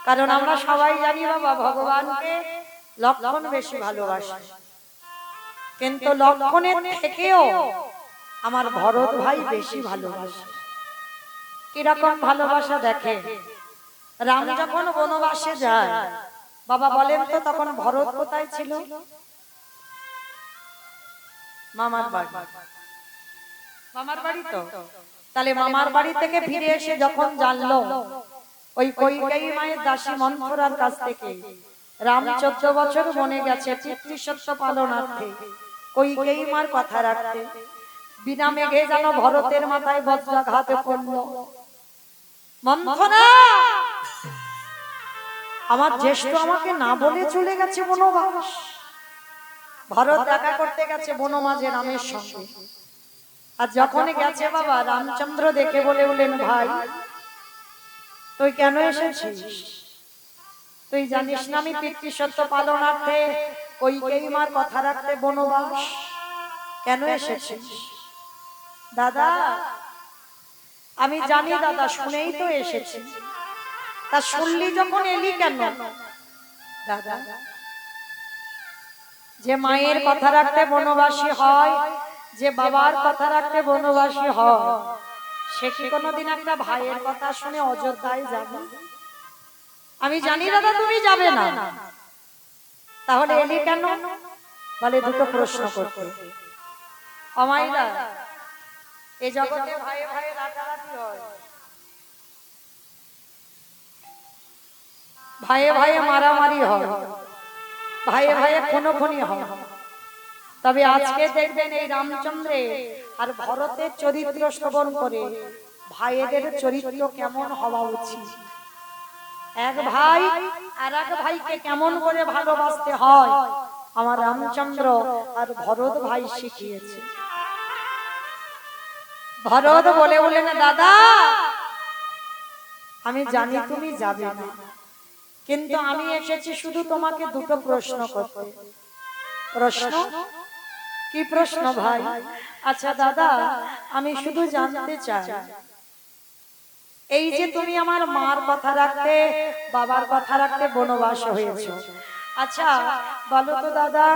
কারণ আমরা সবাই জানি বাবা ভগবানকে লক্ষণ বেশি ভালোবাসে, কিন্তু লক্ষণের থেকেও আমার ভরত ভাই বেশি ভালোবাসে। কিরকম ভালোবাসা দেখে, রাম যখন বনবাসে যায়, বাবা বলেন তো তখন ভরত কোথায় ছিল? মামার বাড়ি। মামার বাড়ি তো, তাহলে মামার বাড়ি থেকে ফিরে এসে যখন জানলো ওই কইকেয়ী মায়ের দাসী মন্থরার কাছ থেকে রাম 14 বছর বনে গেছে পিতৃসত্য পালনার্থে, কইকেয়ী মার কথা রাখতে, বিনা মেঘে যেন ভরতের মাথায় বজ্রাঘাত পড়ল। মন্থরা, আমার জ্যেষ্ঠ আমাকে না বলে চলে গেছে বনবাস। ভরত দেখা করতে গেছে বনমাঝে রামের সঙ্গে। আর যখন গেছে বাবা, রামচন্দ্র দেখে বলে বলেন, ভাই তুই কেন এসেছিস? তুই জানিস না আমি পিতৃসত্য পালনার্থে কইকেয়ী মার কথা রাখতে বনবাস কেন এসেছিস? দাদা আমি জানি দাদা, শুনেই তো এসেছি। তা শুনলি যখন এলি কেন? দাদা, যে মায়ের কথা রাখতে বনবাসী হয়, যে বাবার কথা রাখতে বনবাসী হয়, সে কি কোনোদিন একটা ভাইয়ের কথা শুনে অযোধ্যায় যাবে? আমি জানি দাদা তুমি যাবে না, তাহলে এলি কেন? বলে দুটো প্রশ্ন করতে। অমাইরা, এই জগতে ভাইয়ে ভাইয়ে রাগারাগি হয়, ভাইয়ে ভাইয়ে মারামারি হয়, ভাইয়ে ভাইয়ে খুনোখুনি হয়। তবে আজকে দেখবেন এই রামচন্দ্রে আর ভরতের চরিত্র শ্রবণ করে ভাইয়েদের চরিত্র কেমন হওয়া উচিত, এক ভাই আর এক ভাইকে কেমন করে ভালোবাসতে হয়, আমার রামচন্দ্র আর ভরত ভাই শিখিয়েছে। ভরত বলে বলেন, দাদা আমি জানি তুমি যাবে না, কিন্তু আমি এসেছি শুধু তোমাকে দুটো প্রশ্ন করতে। প্রশ্ন? কি প্রশ্ন ভাই? আচ্ছা দাদা, আমি শুধু জানতে চাই, এই যে তুমি আমার মার কথা রাখতে বাবার কথা রাখতে বনবাস হয়েছো, আচ্ছা বলো তো দাদা,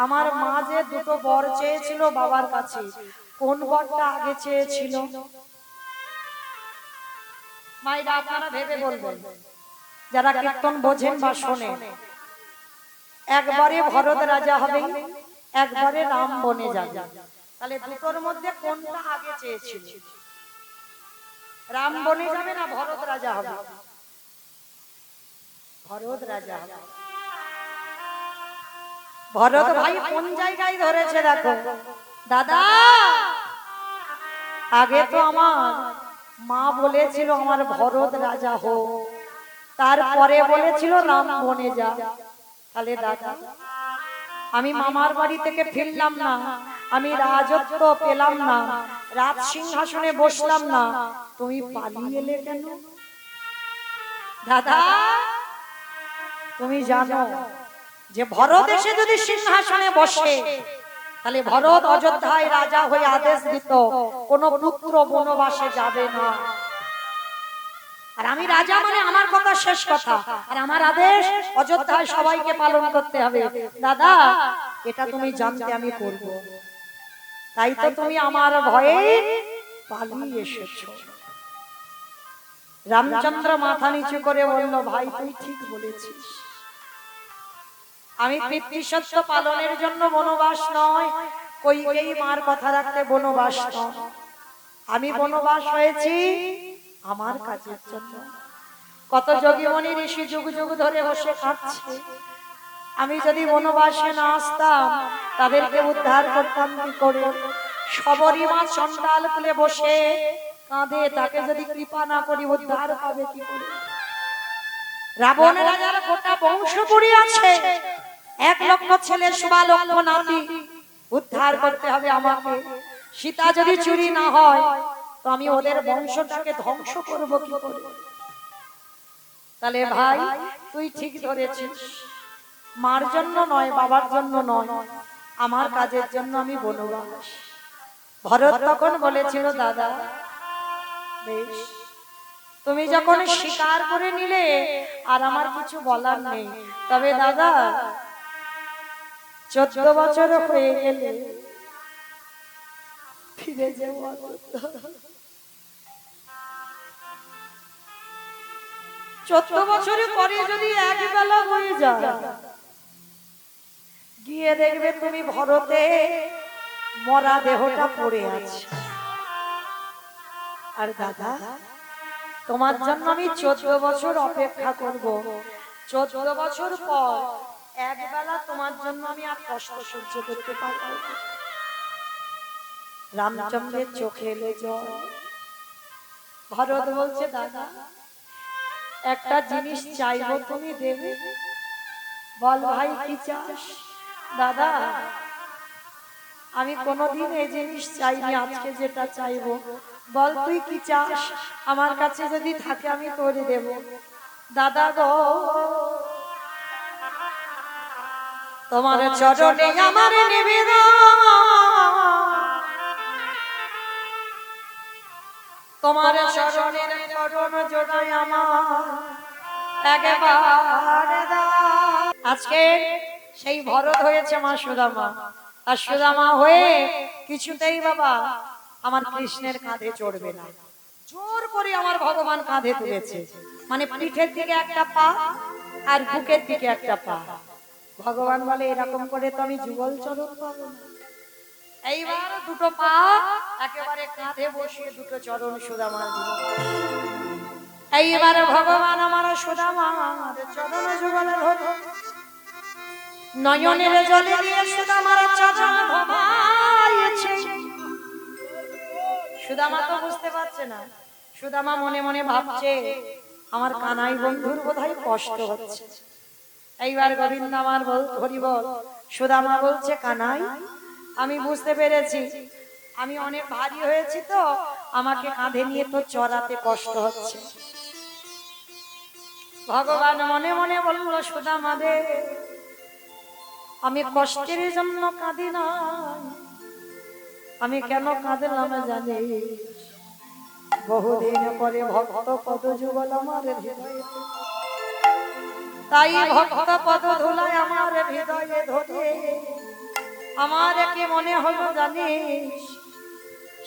আমার মা যে দুটো বর চেয়েছিল বাবার কাছে, কোন বরটা আগে চেয়েছিল? মায়েরা আপনারা ভেবে বলবেন, যারা কীর্তন বোঝেন বা শোনেন। একবারে ভরত রাজা হবে, একবারে রাম বনে যাবে, তাহলে দুটোর মধ্যে কোনটা আগে চেয়েছিল? রাম বনে যাবে না ভরত রাজা হবে? ভরত রাজা হবে। ভরত ভাই কোন জায়গায় ধরেছে দেখো। দাদা আগে তো আমার মা বলেছিল আমার ভরত রাজা হোক, তারপরে বলেছিল রাম বনে যা। তাহলে দাদা আমি মামার বাড়ি থেকে ফিরলাম না, আমি রাজত্ব পেলাম না, রাজ সিংহাসনে বসলাম না, তুমি পালিয়ে এলে কেন? দাদা তুমি জানো যে ভরত এসে যদি সিংহাসনে বসে, তাহলে ভরত অযোধ্যায় রাজা হয়ে আদেশ দিত কোন পুত্র বনবাসে যাবে না। আর আমি রাজা মানে আমার কথা শেষ কথা, আর আমার আদেশ অযোধ্যায় সবাইকে পালন করতে হবে। দাদা এটা তুমি জানতে আমি করব, তাই তো তুমি আমার ভয়ে পালিয়ে এসেছো। রামচন্দ্র মাথা নিচু করে বলল, ভাই তুই ঠিক বলেছিস, আমি পিতৃসত্য পালনের জন্য বনবাস নয়, কইকেয়ী মার কথা রাখতে বনবাস নয়, আমি বনবাস হয়েছি আমার কাজের জন্য। কত যোগীমণি ঋষি যুগ যুগ ধরে বসে কাঁদছে, আমি যদি বনবাসে না আসতাম তাদেরকে উদ্ধার করতাম কি করে? সবরী মা চণ্ডাল কুলে বসে কাঁদে, তাকে যদি কৃপা না করি উদ্ধার পাবে কি করে? রাবণ রাজার গোটা বংশ পড়ে আছে, 1 লক্ষ ছেলে শোভা লক্ষ নাতি, উদ্ধার করতে হবে আমাকে। সীতা যদি চুরি না হয় তো আমি ওদের বংশটাকে ধ্বংস করব কি করে? তাহলে ভাই তুই ঠিক ধরেছিস, মার জন্য নয়, বাবার জন্য নয়, আমার কাজের জন্য আমি বনবাস। ভরত তখন বলেছিল, দাদা বেশ, তুমি যখন স্বীকার করে নিলে আর আমার কিছু বলার নেই। তবে দাদা 14 বছর হয়ে গেলে ফিরে যাবো। 14 বছরের পরে যদি এক বেলা হয়ে যায়, গিয়ে দেখবে তুমি ভরতে মরা দেহটা পড়ে আছে। আর দাদা তোমার জন্য আমি 14 বছর অপেক্ষা করব। 14 বছর পর এক বেলা তোমার জন্য আমি আর কষ্ট সহ্য করতে পারব না। রামচন্দ্রের চোখে এলো জল। ভরত বলছে দাদা একটা জিনিস চাইবো, তুমি দেবে? বল ভাই কি চাস? দাদা আমি কোনোদিন এই জিনিস চাইনি, আজকে যেটা চাইবো। বল তুই কি চাস? আমার কাছে যদি থাকে আমি তোরে দেব। দাদা গো তোমার চরণে আমার নিবেদন, তোমার চরণের চরণ জোড়ায় আমার একবার দাও। আজকে সেই ভরত হয়েছে মা সুদামা, আর সুদামা হয়ে কিছুতেই বাবা আমার কৃষ্ণের কাঁধে চড়বে না। জোর করে আমার ভগবান কাঁধে তুলেছে, মানে পিঠের দিকে একটা পা আর বুকের দিকে একটা পা। ভগবান বলে এরকম করে তো আমি যুগল চরণ পাবো না। এইবার দুটো পা একেবারে কাঁধে বসিয়ে দুটো চরণ সুদামার দিল। এইবার ভগবান আমার সুদামার চরণ যুগলে ধরো, নয়নের জলে দিয়ে সুদামার চরণ ধোবাইছে। সুদামা তো বুঝতে পারছে না। সুদামা মনে মনে ভাবছে আমার কানাই বন্ধুর বোধহয় কষ্ট হচ্ছে। এইবার গোবিন্দ আমার হরি বল। সুদামা বলছে কানাই আমি বুঝতে পেরেছি আমি অনেক ভারী হয়েছি, তো আমাকে কাঁধে নিয়ে তো চড়াতে কষ্ট হচ্ছে। ভগবান মনে মনে বলল সুদামা রে আমি কষ্টের জন্য কাঁদি না, আমি কেন কাঁদলাম জানিস? বহুদিন পরে ভক্ত পদ যুগল আমার হৃদয়ে, তাই ভক্ত পদ ধুলায় আমার হৃদয়ে ধরে আমার কি মনে হলো জানিস?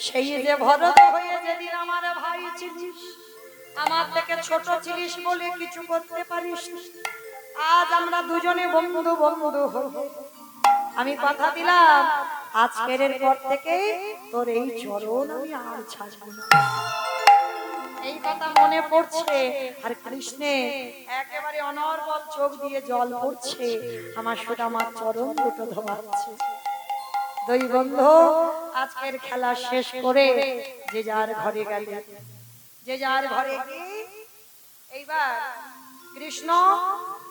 সেই যে ভরত হয়ে যেদিন আমার ভাই ছিলিস, আমার থেকে ছোট ছিলিস বলে কিছু করতে পারিস, আজ আমরা দুজনে বন্ধু বন্ধু হব। আমি কথা দিলাম আজকের পর থেকে তোর এই চরণ আমি আর ছাড়ব না। এই কথা মনে পড়ছে আর কৃষ্ণে একেবারে অনর্গল চোখ দিয়ে জল পড়ছে, আমার সুদামার চরণ দুটো ধোয়াচ্ছে। দুই বন্ধু আজকের খেলা শেষ করে যে যার ঘরে গেলে, যে যার ঘরে গিয়ে এইবার কৃষ্ণ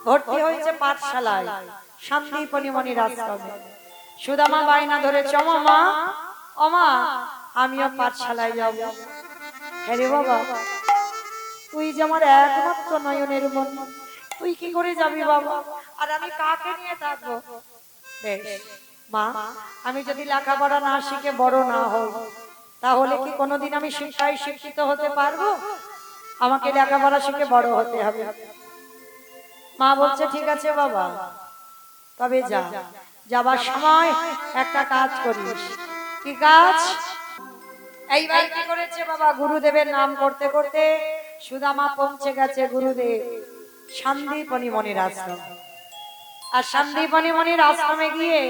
ভর্তি হয়েছে পাঠশালায় শান্তিপনিমণির আশ্রমে। সুদামা বায়না ধরে চমা অমা আমিও পাঠশালায় যাব। হ্যাঁ রে বাবা তুই যে আমার একমাত্র নয়নের মন, তুই কি করে যাবি বাবা? আর আমি কাকে নিয়ে থাকবো? বেশ মা আমি যদি লেখাপড়া না শিখে বড় না হই তাহলে কি কোনোদিন আমি শিক্ষায় শিক্ষিত হতে পারবো? আমাকে লেখাপড়া শিখে বড় হতে হবে। মা বলছে ঠিক আছে বাবা, তবে যা, যাবার সময় একটা কাজ করিস। কি কাজ? এইবার কি করেছে বাবা, গুরুদেবের নাম করতে করতে সুদামা পৌঁছে গেছে গুরুদেব শান্তিপনিমণির আশ্রম। আর শান্তিপনিমণির আশ্রমে গিয়ে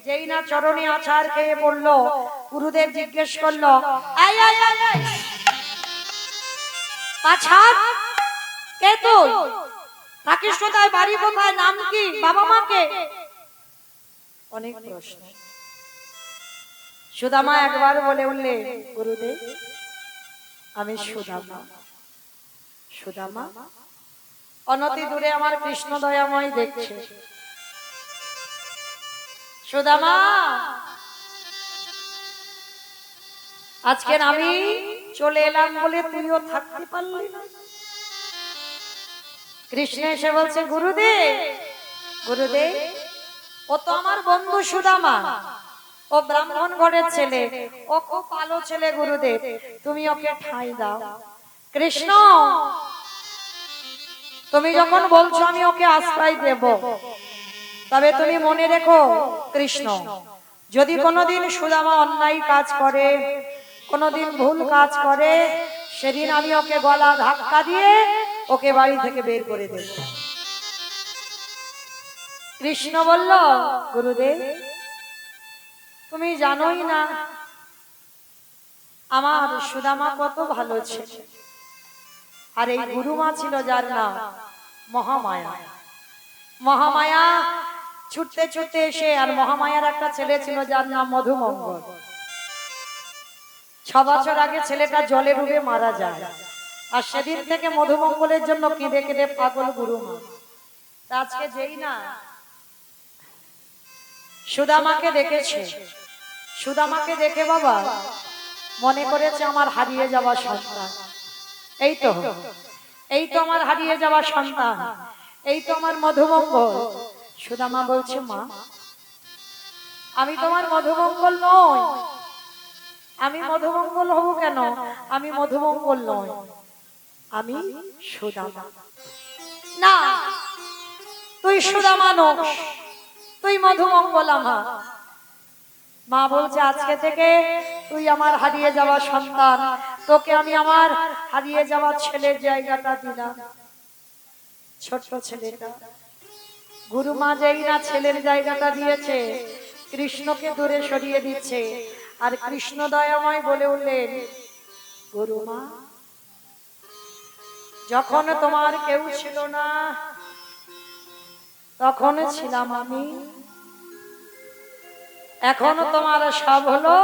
যেই না চরণে আছাড় খেয়ে পড়লো, গুরুদেব জিজ্ঞেস করলো পাছাড় কে তুই? থাকিস কোথায়? বাড়ি কোথায়? নাম কি? বাবা মাকে? অনেক প্রশ্ন। সুদামা একবার বলে উঠলে গুরুদেব আমি সুদামা। সুদামা অনতি দূরে আমার কৃষ্ণ দয়াময় দেখছে। সুদামা আজকে আমি চলে এলাম বলে তুইও থাকতে পারলি না। কৃষ্ণ এসে বলছে গুরুদেব, গুরুদেব ও তো আমার বন্ধু সুদামা, ও ব্রাহ্মণ ঘরের ছেলে, ও খুব ভালো ছেলে গুরুদেব, তুমি ওকে ঠাঁই দাও। কৃষ্ণ তুমি যখন বলছো আমি ওকে আশ্রয় দেব, তবে তুমি মনে রেখো কৃষ্ণ, যদি কোনোদিন সুদামা অন্যায় কাজ করে, কোনোদিন ভুল কাজ করে, সেদিন আমি ওকে গলা ধাক্কা দিয়ে ওকে বাড়ি থেকে বের করে দেব। কৃষ্ণ বলল, গুরুদেব তুমি জানোই না আমার সুদামা কত ভালো ছিল, আর এই গুরুমা ছিল যার নাম মহামায়া। মহামায়া ছুটতে ছুটতে এসে, আর মহামায়ার একটা ছেলে ছিল যার নাম মধুমঙ্গল। 6 বছর আগে ছেলেটা জলে ডুবে মারা যায়, আর সেদিন থেকে মধুমঙ্গলের জন্য কেঁদে কেঁদে পাগল গুরুমা। আজকে যেই না সুদামাকে দেখেছে, সুদামাকে দেখে বাবা মনে করেছে আমার হারিয়ে যাওয়া সন্তান, এই তো আমার হারিয়ে যাওয়া সন্তান, এই তো আমার মধুমঙ্গল। সুদামা বলছে, মা আমি তোমার মধুমঙ্গল নই। আমি মধুমঙ্গল হব কেন? আমি মধুমঙ্গল নই, আমি সুদামা। না, তুই সুদামা নস, তুই মধুমঙ্গল আমার। মা বলছে, আজকে থেকে তুই আমার হারিয়ে যাওয়া সন্তান, তোকে আমি আমার হারিয়ে যাওয়া ছেলের জায়গাটা দিলাম। ছোট্ট ছেলেটা, গুরুমা যেই না ছেলের জায়গাটা দিয়েছে, কৃষ্ণকে দূরে সরিয়ে দিচ্ছে। আর কৃষ্ণ দয়াময় বলে উঠলেন, গুরুমা যখন তোমার কেউ ছিল না, তখন ছিলাম আমি। এখনো তোমার সব হলো,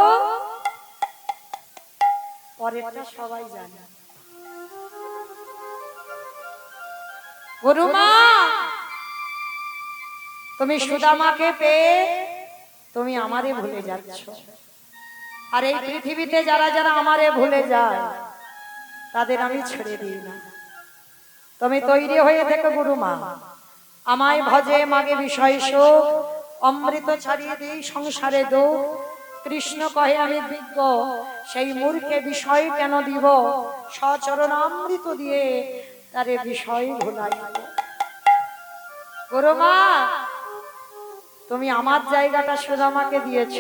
পরেরটা সবাই জানে। গুরুমা তুমি সুদামাকে পেয়ে তুমি আমারে ভুলে যাচ্ছ, আর এই পৃথিবীতে যারা যারা আমারে ভুলে যায় তাদের আমি ছেড়ে দিই না। তুমি তৈরি হয়ে থেকো গুরুমা, আমায় ভজে মাগে বিষয় সুখ, অমৃত ছাড়িয়ে দিই সংসারে দুঃখ। কৃষ্ণ কহে আমি বিজ্ঞ, সেই মূর্খে বিষয় কেন দিব, সচরণ অমৃত দিয়ে তারে বিষয় ভুলাইব। গুরুমা তুমি আমার জায়গাটা সুদামাকে দিয়েছ,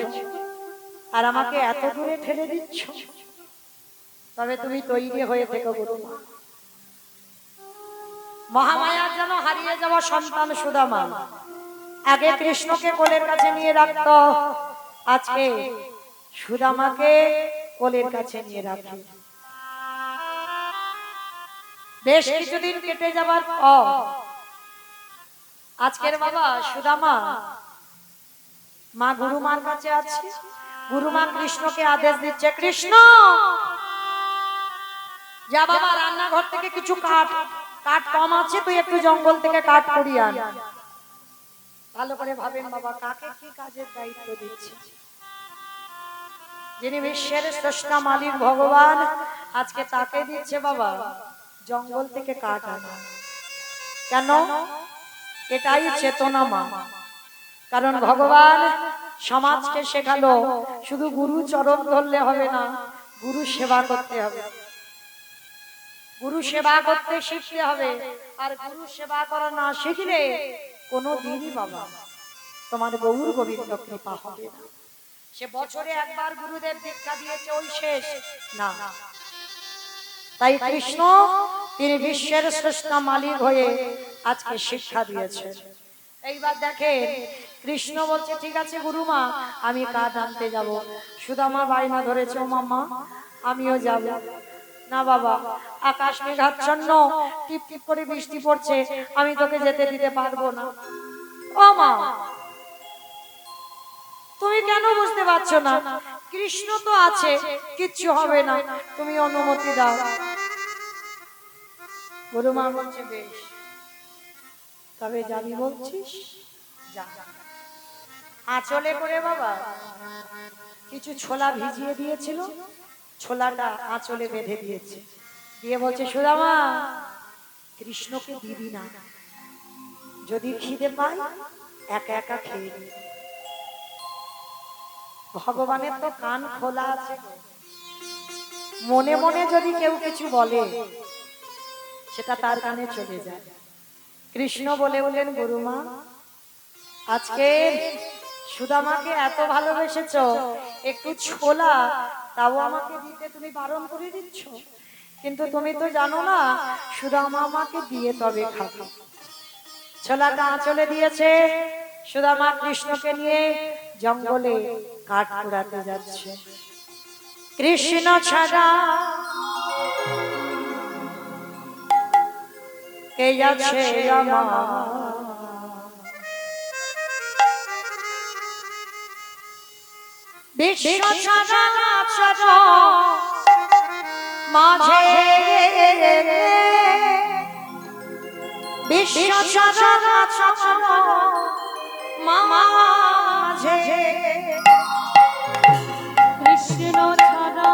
আর আমাকে এত দূরে ঠেলে দিচ্ছ, তবে তুমি তৈরি হয়ে থেকো গুরুমা। মহামায়ার যেন হারিয়ে যাওয়া সন্তান সুদামা আগে কৃষ্ণকে কোলের কাছে নিয়ে রাখত, আজকে সুদামাকে কোলের কাছে নিয়ে রাখে। বেশ কিছুদিন কেটে যাবার পর আজকের বাবা সুদামা মা গুরুমার কাছে আছে। গুরুমা কৃষ্ণকে আদেশ দিচ্ছে, কৃষ্ণ যা বাবা, রান্নাঘর থেকে কিছু কাঠ কম আছে, তুই একটু জঙ্গল থেকে কাঠ করিয়ে আন। ভালো করে ভাবেন বাবা, কাকে কি কাজের দায়িত্ব দিচ্ছে। যিনি বিশ্বের স্রষ্টা মালিক ভগবান, আজকে তাকে দিচ্ছে বাবা জঙ্গল থেকে কাঠ আনা। কেন? এটাই চেতনা মা। কারণ ভগবান সমাজকে শেখালো শুধু গুরু চরণ ধরলে হবে না, গুরু সেবা করতে হবে। গুরু সেবা করতে শিখতে হবে, আর গুরু সেবা করা না শিখলে কোনো দিনই বাবা তোমার গৌর গোবিন্দ কৃপা হবে না। সে বছরে একবার গুরুদেব দীক্ষা দিয়েছে, ওই শেষ না। তাই কৃষ্ণ তিনি বিশ্বের শ্রেষ্ঠ মালিক হয়ে আজকে শিক্ষা দিয়েছে। এইবার দেখেন কৃষ্ণ বলছে, ঠিক আছে গুরুমা, আমি কাঠ আনতে যাব। সুদামা বায়না ধরেছে, ও মাম্মা আমিও যাব। না বাবা, আকাশ মেঘাচ্ছন্ন, টিপ টিপ করে বৃষ্টি পড়ছে, আমি তোকে যেতে দিতে পারবো না। ও মা, তুমি কেন বুঝতে পারছো না? কৃষ্ণ তো আছে, কিচ্ছু হবে না, তুমি অনুমতি দাও। গুরুমা বলছে, বেশ, তবে যাবি বলছিস যা। আঁচলে করে বাবা কিছু ছোলা ভিজিয়ে দিয়েছিল, ছোলাটা আঁচলে বেঁধে দিয়েছে, দিয়ে বলছে, সুদামা কৃষ্ণকে দিবি না, যদি খিদে পায় একা একা খেয়ে নি। ভগবানের তো কান খোলা আছে, মনে মনে যদি কেউ কিছু বলে সেটা তার কানে চলে যায়। কৃষ্ণ বলে বলেন, গুরুমা আজকে সুদামাকে এত ভালোবেসেছো, একটু ছোলা তাও আমাকে দিতে তুমি বারণ করে দিচ্ছ, কিন্তু তুমি তো জানো না সুদামা আমাকে দিয়ে তবে খাবে। ছোলাটা আঁচলে দিয়েছে, সুদামা কৃষ্ণকে নিয়ে জঙ্গলে কাঠ কুড়াতে যাচ্ছে। কৃষ্ণ ছাড়া কে আছে আমার, বিশ্ব চরাচর মাঝে, বিশ্ব চরাচর মাঝে কৃষ্ণ ছাড়া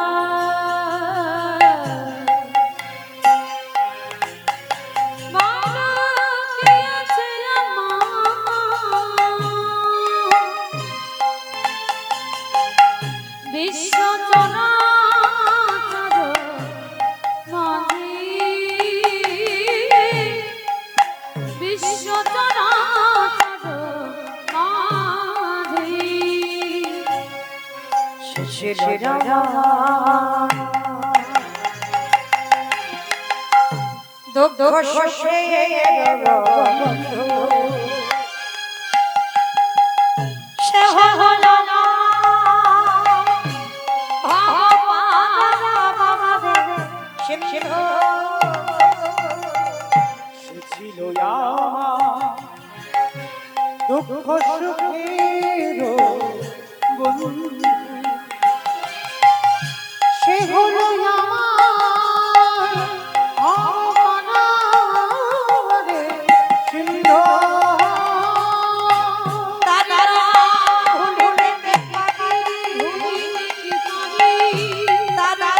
দুঃখ শোষে সে হলো দুঃখ সুখের বন্ধু, সে হলো আমার অনারে সিন্ধু। দাদা ভুলে পারি, দাদা ভুলে পারি, দাদা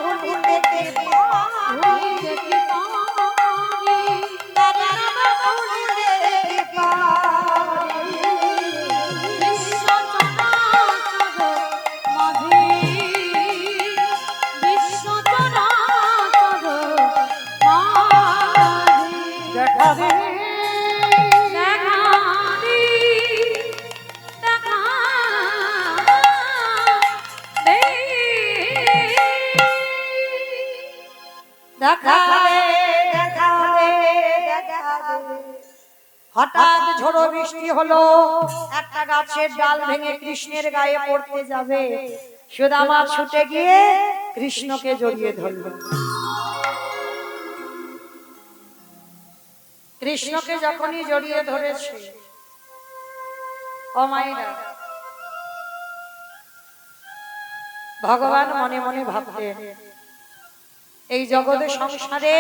ভুলে পারি। বিশ্ব চরাচর মাঝে, বিশ্ব চরাচর মাঝে দেখা দে, দেখা দে, দেখা দে, দেখা দে, দেখা দে, দেখা দে। হঠাৎ ঝড়ো বৃষ্টি হলো, একটা গাছের ডাল ভেঙে কৃষ্ণের গায়ে পড়তে যাবে, সুদামা ছুটে গিয়ে কৃষ্ণকে জড়িয়ে ধরল। কৃষ্ণকে যখনই জড়িয়ে ধরেছে, ও মায়েরা, ভগবান মনে মনে ভাবতেন এই জগতে সংসারে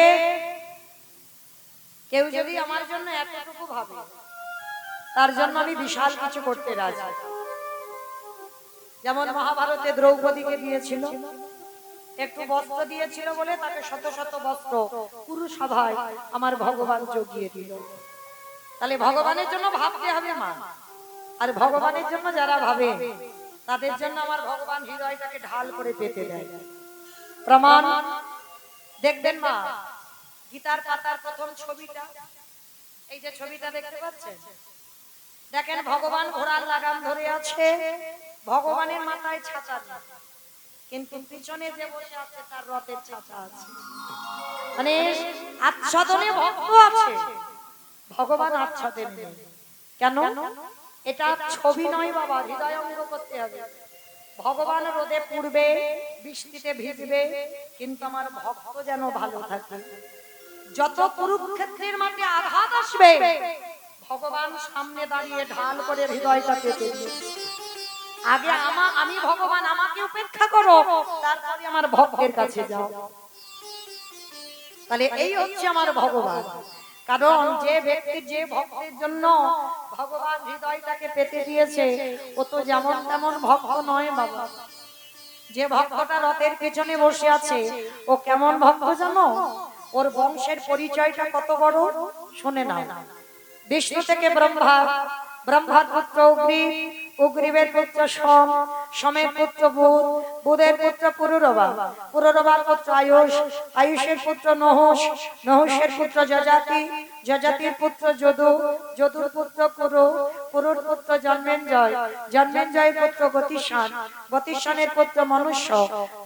কেউ যদি আমার জন্য এতটুকু ভাবে, তার জন্য আমি বিশাল কিছু করতে রাজি। যেমন মহাভারতে দ্রৌপদীকে দিয়েছিল, একটু বস্ত্র দিয়েছিল বলে তাকে শত শত বস্ত্র পুরুষভায় আমার ভগবান জগিয়ে দিল। তাহলে ভগবানের জন্য ভাবতে হবে মা, আর ভগবানের জন্য যারা ভাবে তাদের জন্য আমার ভগবান হৃদয়টাকে ঢাল করে পেতে দেয়। প্রমাণ দেখবেন মা, গীতার পাতার প্রথম ছবিটা, এই যে ছবিটা দেখতে পাচ্ছেন, দেখেন ভগবান ঘোড়ার লাগাম ধরে আছে, ভগবানের মাথায় ছাতা নেই, কিন্তু পিছনে যে বসে আছে তার রথের ছাতা আছে, মানে আচ্ছাদনে ভক্ত আছে, ভগবান আচ্ছাদনে নেই। কেন? এটা ছবি নয় বাবা, হৃদয় অঙ্গ করতে হবে। ভগবান রোদে পুড়বে, বৃষ্টিতে ভিজবে, কিন্তু আমার ভক্ত যেন ভালো থাকে। যত কুরুক্ষেত্রের মাঝে আঘাত আসবে, ভগবান সামনে দাঁড়িয়ে ঢাল করে হৃদয়টা পেতে দেবে। আগে আমি ভগবান, আমাকে উপেক্ষা করো, তারপরে আমার ভক্তের কাছে যাও। তাহলে এই হচ্ছে আমার ভগবান। কারণ যে ব্যক্তির, যে ভক্তের জন্য ভগবান হৃদয়টাকে পেতে দিয়েছে, ও তো যেমন তেমন ভক্ত নয় বাবা। যে ভক্তটা রথের পেছনে বসে আছে, ও কেমন ভক্ত জানো? ওর বংশের পরিচয়টা কত বড় শুনে নাও। বিষ্ণু থেকে ব্রহ্মা, ব্রহ্মার পুত্র অগ্নি, অগ্নিবের পুত্র সোম, সোমের পুত্র বুধ, বুধের পুত্র পুরুরবা, পুরুরবার পুত্র আয়ুষ, আয়ুষের পুত্র নহুষ, নহুষের পুত্র যজাতি, যজাতির পুত্র যদু, যদুর পুত্র কুরু, কুরুর পুত্র জন্মেঞ্জয়, জন্মেঞ্জয়ের পুত্র গতিশান, গতিশানের পুত্র মনুষ্য,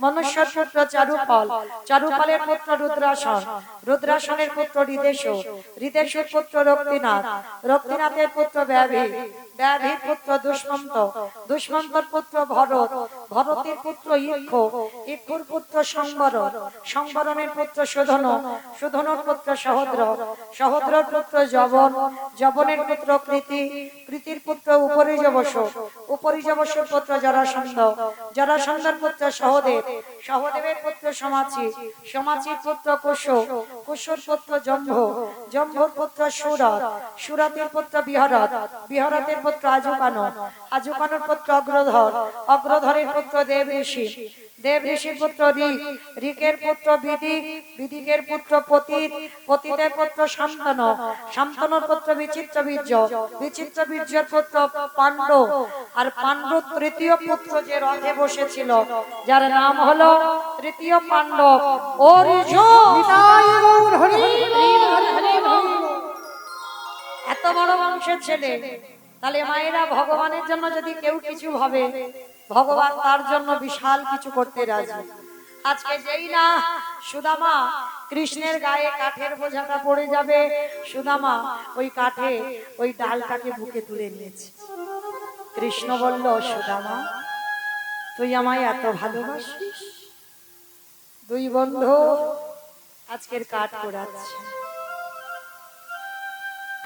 মনুষ্যর পুত্র চারুফল, চারুফলের পুত্র রুদ্রাসন, রুদ্রাসনের পুত্র হৃদেশ, হৃদেশের পুত্র রক্তিনাথ, রক্তিনাথের পুত্র ব্যাধি, ব্যাধির পুত্র দুষ্মন্ত, দুষ্মন্তর পুত্র ভরত, ভরতের পুত্র ইক্ষ, ইক্ষুর পুত্র সম্বর, সম্বরণের পুত্র সুধন, সুধনর পুত্র সহদ্র, সহদ্রর পুত্র যবন, যবনের পুত্র কৃতি, কৃতির পুত্র উপরিযবস, উপরিযবসের পুত্র জরাসন্ধ, জরাসন্ধর পুত্র সহদেব, সহদেবের পুত্র সমাচি, সমাচির পুত্র কুশ, কুশর পুত্র জম্ভ, জম্ভর পুত্র সুরত, সুরতের পুত্র বিহরত, বিহরতের পুত্র আজুকান, আজুকানোর পুত্র অগ্রধর, অগ্রধরের পুত্র দেব ঋষি, দেব ঋষির পুত্র ঋক, ঋকের পুত্র বিদিক, বিদিকের পুত্র পতিত, পতিতের পুত্র শান্তন, শান্তনর পুত্র বিচিত্র বীর্য, বিচিত্র বীর্যের পুত্র পাণ্ড, আর পাণ্ডব তৃতীয় পুত্র যে রথে বসেছিল যার নাম হলো তৃতীয় পাণ্ডব অর্জুন। এত বড় বংশের ছেলে, তাহলে মায়েরা ভগবানের জন্য যদি কেউ কিছু ভাবে, ভগবান তার জন্য বিশাল কিছু করতে রাজি। আজকে যেই না সুদামা কৃষ্ণের গায়ে কাঠের বোঝাটা পড়ে যাবে, সুদামা ওই কাঠে ওই ডালটাকে বুকে তুলে নিয়েছে। কৃষ্ণ বলল, সুদামা তুই আমায় এত ভালোবাসিস? দুই বন্ধু আজকের কাঠ কুড়াচ্ছে।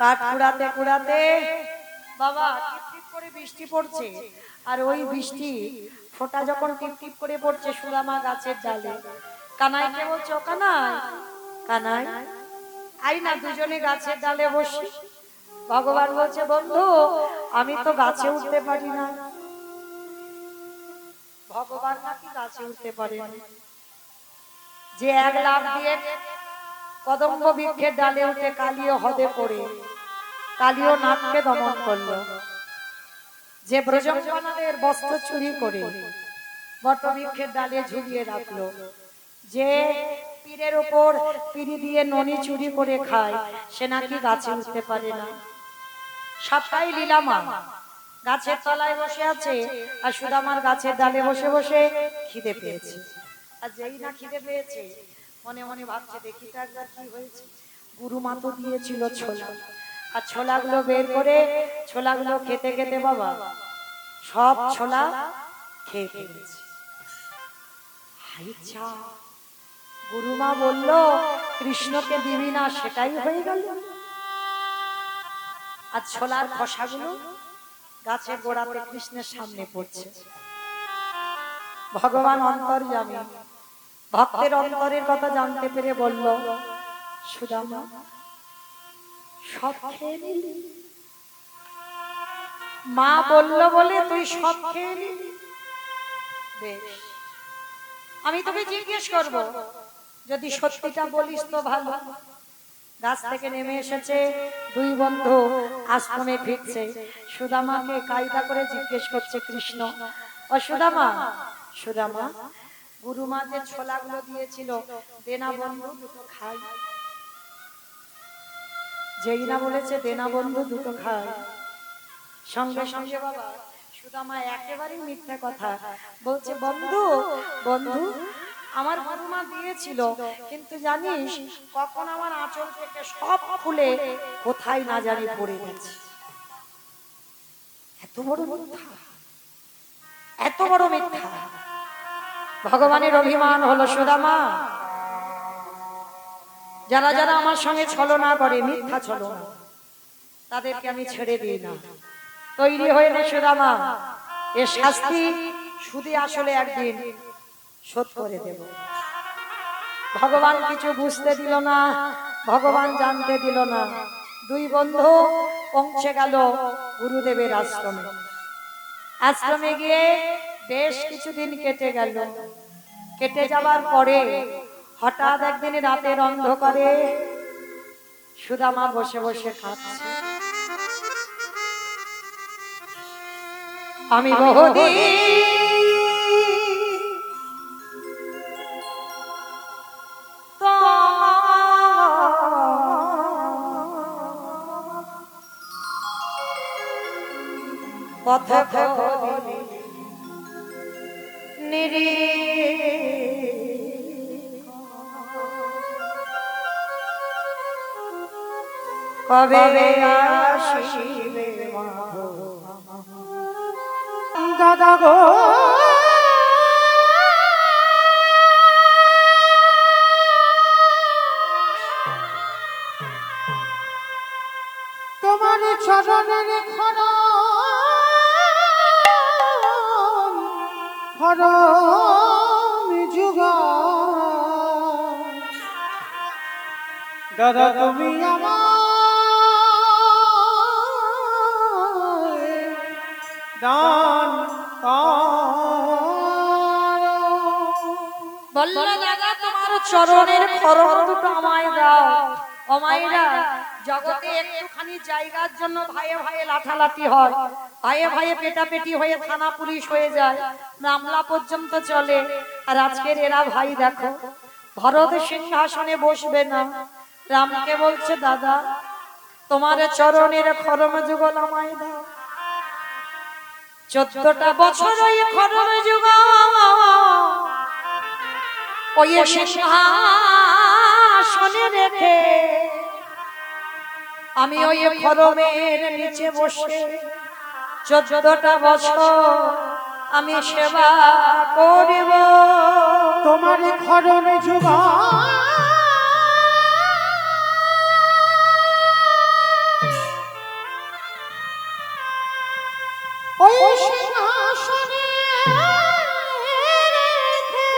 কাঠ কুড়াতে কুড়াতে বাবা টিপ টিপ করে বৃষ্টি পড়ছে, আর ওই বৃষ্টি ফোঁটা যখন টিপ টিপ করে পড়ছে সুদামা গাছের ডালে, কানাইকে বলছে, ও কানাই, কানাই আই না দুজনে গাছের ডালে বসি। ভগবান বলছে, বন্ধু আমি তো গাছে উঠতে পারি না। ভগবান নাকি গাছে উঠতে পারে না, যে এক লাফ দিয়ে কদম্ব বৃক্ষের ডালে উঠে কালীয় হদে পড়ে কালীয় নাথকে দমন করলো, যে ব্রজঙ্গনাদের বস্ত্র চুরি করে বটবৃক্ষের ডালে ঝুলিয়ে রাখলো, যে পীরের উপর পিড়ি দিয়ে ননি চুরি করে খায়, সে নাকি গাছে উঠতে পারে না। সবটাই লীলামা। গাছের তলায় বসে আছে আর সুদামার গাছের ডালে বসে বসে খিদে পেয়েছে। আর যেই না খিদে পেয়েছে মনে মনে ভাবছে, দেখি তো একবার কি হয়েছে। গুরুমা তো দিয়েছিল ছোলা, আর ছোলাগুলো বের করে ছোলাগুলো খেতে খেতে বাবা সব ছোলা খেয়ে ফেলেছে। গুরুমা বলল, কৃষ্ণকে দিবি না সেটাই হয়ে গেল। আর ছোলার খোসাগুলো গাছের গোড়াতে কৃষ্ণের সামনে পড়ছে। ভগবান অন্তর্যামী, ভক্তের অন্তরের কথা জানতে পেরে বলল, সুদামা সব খেয়ে নিলি? মা বলল বলে তুই সব খেয়ে নিলি? বেশ, আমি তোকে জিজ্ঞেস করব, যদি সত্যিটা বলিস তো ভালো। গাছ থেকে নেমে এসেছে দুই বন্ধু, আশ্রমে ফিরছে। সুদামাকে কায়দা করে জিজ্ঞেস করছে কৃষ্ণ, ও সুদামা, সুদামা গুরুমা যে ছোলাগুলো দিয়েছিল দেনা বন্ধু দুটো খাই। যেই না বলেছে দেনা বন্ধু দুটো খাই, সঙ্গে সঙ্গে বাবা সুদামা একেবারেই মিথ্যা কথা বলছে, বন্ধু বন্ধু আমার গুরুমা দিয়েছিল, কিন্তু জানিস কখন আমার আঁচল থেকে সব খুলে কোথায় না জানি পড়ে গেছে। এত বড় মিথ্যা, এত বড় মিথ্যা। ভগবানের অভিমান হলো, সুদামা যারা যারা আমার সঙ্গে ছলনা করে, মিথ্যা ছলনা, তাদেরকে আমি ছেড়ে দিই না। তৈরি হয়ে নে সুদামা, এর শাস্তি শুধু আসলে একদিন শোধ করে দেব। ভগবান কিছু বুঝতে দিল না, ভগবান জানতে দিল না। দুই বন্ধু পৌঁছে গেল গুরুদেবের আশ্রমে। আশ্রমে গিয়ে বেশ কিছুদিন কেটে গেল। কেটে যাবার পরে হঠাৎ একদিন রাতের অন্ধকারে সুদামা বসে বসে খাচ্ছে। আমি বহুদিন পথ নিরি কবে আসিবে দাদা গো তোমার চরণের খরম যুগা দাদা তুমি আমার দান বলল দাদা তোমার চরণের খরম দুটো আমায় দাও। ও মায়েরা, জগতে একটুখানি জায়গার জন্য ভাইয়ে ভাইয়ে লাঠালাঠি হয়, ভাইয়ে ভাইয়ে পেটাপেটি হয়ে থানা পুলিশ হয়ে যায়, মামলা পর্যন্ত চলে। আর আজকের এরা ভাই দেখো ভরত সিংহাসনে বসবে না, রামকে বলছে দাদা তোমার চরণের খরম যুগল আমায় দাও। 14টা বছর ওই খরম যুগ ওই সিংহাসনে রেখে আমি ওই খরমের নিচে বসে 14টা বছর আমি সেবা করিব। তোমার খরম যুগা ওই সিংহাসনে রেখে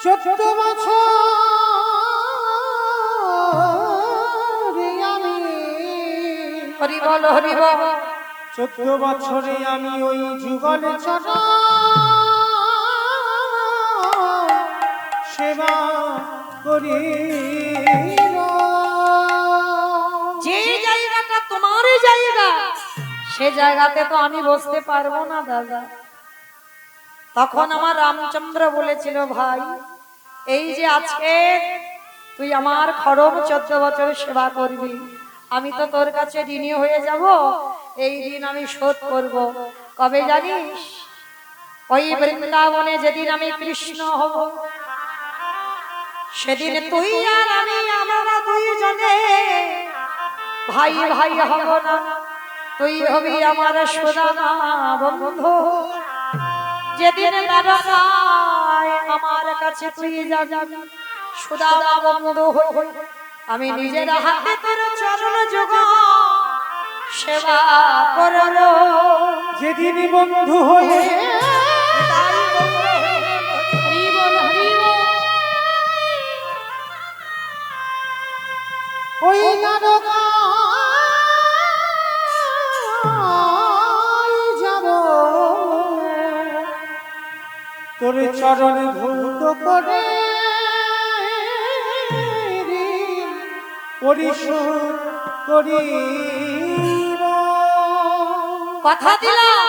14 বছর আমি হরি বল হরি বল। 14 বছরে আমি ওই যুগল চরণ সেবা করি। যে জায়গাটা তোমার জায়গা সে জায়গাতে তো আমি বসতে পারবো না দাদা। তখন আমার রামচন্দ্র বলেছিল ভাই এই যে আজকে তুই আমার খরম 14 বছর সেবা করবি, আমি তো তোর কাছে ঋণী হয়ে যাব, এই ঋণ আমি শোধ করব। কবে জানিস? ওই বৃন্দাবনে যেদিন আমি কৃষ্ণ হব সেদিন তুই আর আমি আমরা দুইজনে ভাই ভাই হব না, তুই হবি আমার সুদামা বন্ধু। যেদিন দ্বারকায় আমার কাছে তুই যাবি সুদামা বন্ধু হই, আমি নিজের হাতে তোর চরণ যুগ সেবা করব। যেদিন বন্ধু হয়ে ওই দ্বারকায় যাব তোর চরণ ধৌত করে পরিশোধ করিব। কথা দিলাম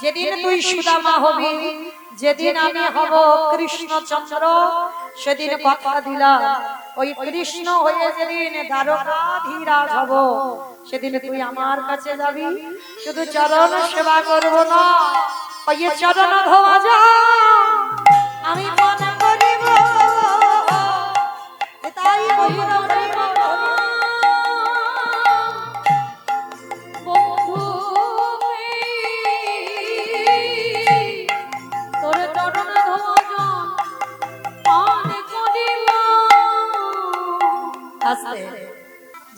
যেদিন তুই সুদামা হবি, যেদিন আমি হব কৃষ্ণচন্দ্র, সেদিন কথা দিলাম ওই কৃষ্ণ হয়ে যেদিন দ্বারকাধীরাজ হব সেদিন তুই আমার কাছে যাবি, শুধু চরণ সেবা করব না, ওই চরণ ধোয়া যা আমি মনে করিব। তাই বলিব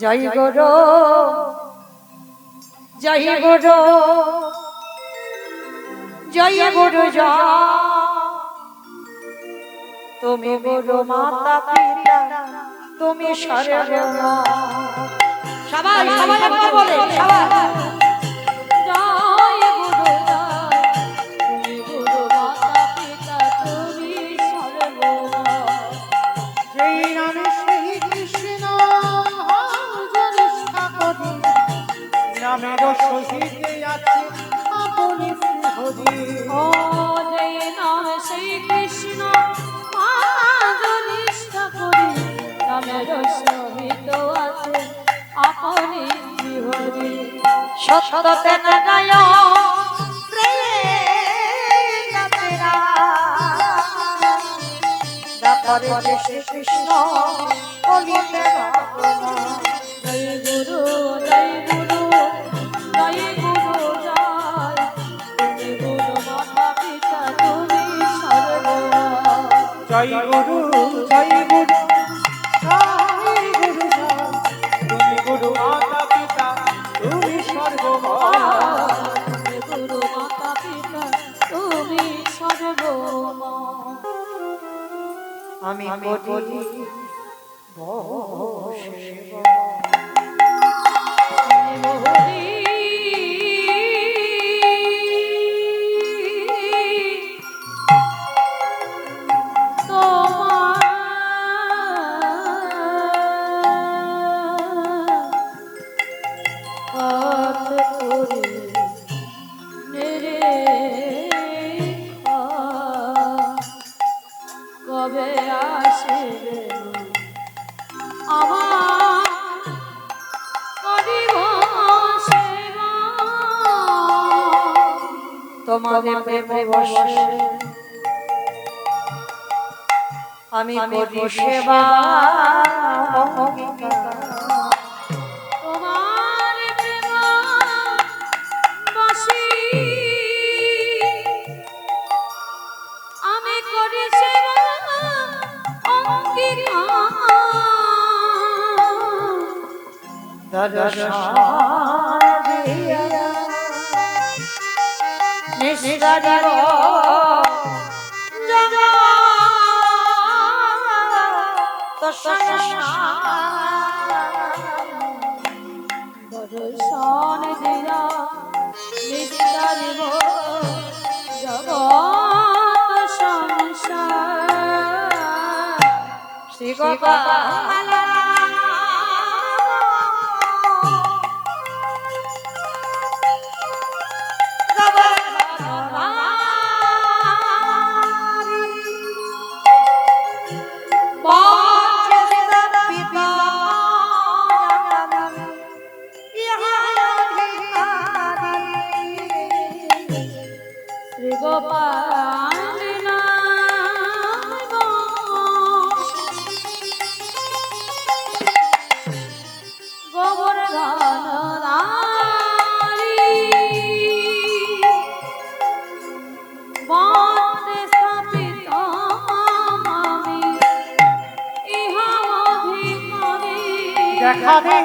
জয় গুরু জয় গুরু জয় গুরু জয়, তুমি গুরু মাতা পিতা তুমি সর্বময়। সবাই সবাই একবার বলে সবাই জয় গুরু জয়, তুমি গুরু মাতা পিতা তুমি সর্বময়। যেই নামে সেই কৃষ্ণ করি নামের সহিত আছে আপনি হরি। ও যেই নামে সেই কৃষ্ণ নিষ্ঠা করি নামের সহিত আছে আপনি শ্রীহরি সত্যতে নারায়ণ প্রেমেরা তারপরে যে শ্রী কৃষ্ণ বলিতে ভগবান। জয় গুরু জয় গুরু জয় গুরু জয় তুমি গুরু মাতা পিতা তুমি সর্বময় জয় গুরু জয় গুরু জয় গুরু জয়। তুমি গুরু মাতা পিতা তুমি সর্বময়। তুমি গুরু মাতা পিতা তুমি সর্বময় আমি করি বসেবা। হরি কবে আসবে আমার করিব সেবা তোমাদের প্রেমে বসে আমি করি সেবা তোমার প্রেম বাসি আমি করি সেবা অঙ্গীকার দর্শন দিয়া নিষ্কারিব জগৎ দর্শন দিয়া নিষ্কারিব জগৎ সংসার শ্রী গোপাল শ্রী গোপাল গোবর্ধন বন্দে স্থাপিত আমি ইহা অধিকারী দেখা দে